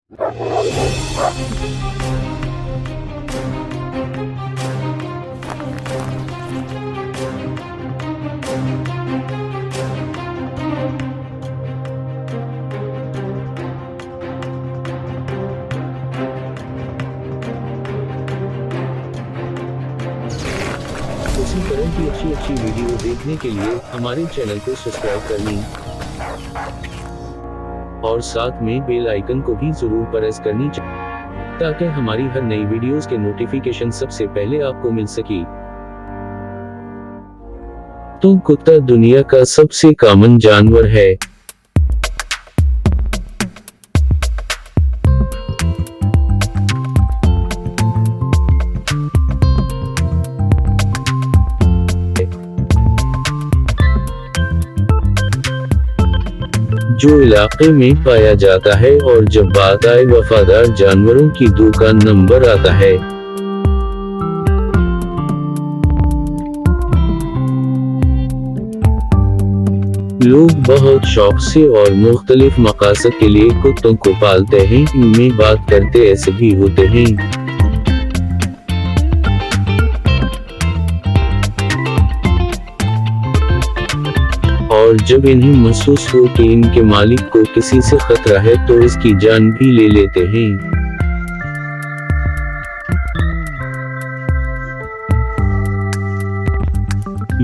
इसी तरह की अच्छी वीडियो देखने के लिए हमारे चैनल को सब्सक्राइब कर लें और साथ में बेल आइकन को भी जरूर प्रेस करनी चाहिए ताकि हमारी हर नई वीडियोस के नोटिफिकेशन सबसे पहले आपको मिल सके। तो कुत्ता दुनिया का सबसे कॉमन जानवर है। जो इलाके में पाया जाता है और जब बात आए वफादार जानवरों की 2 का नंबर आता है। लोग बहुत शौक से और मुख्तलिफ मकासद के लिए कुत्तों को पालते हैं। इनमें बात करते ऐसे भी होते हैं। और जब इन्हें महसूस हो कि इनके मालिक को किसी से खतरा है तो इसकी जान भी ले लेते हैं।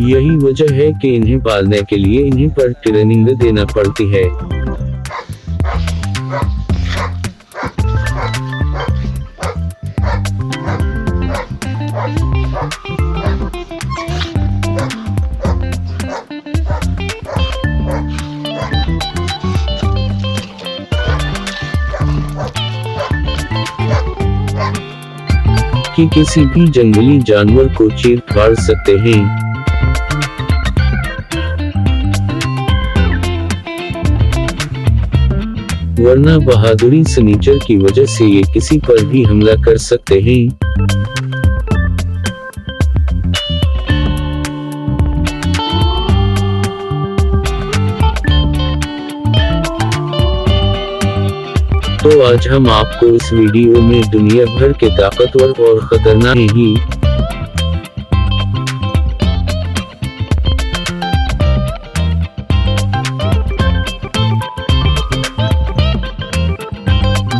यही वजह है कि इन्हें पालने के लिए इन्हें पर ट्रेनिंग देना पड़ती है। कि किसी भी जंगली जानवर को चीर फाड़ सकते हैं। वरना बहादुरी सनीचर की वजह से ये किसी पर भी हमला कर सकते हैं। तो आज हम आपको इस वीडियो में दुनिया भर के ताकतवर और खतरनाक ही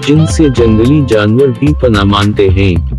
जिनसे जंगली जानवर भी पनाह मानते हैं।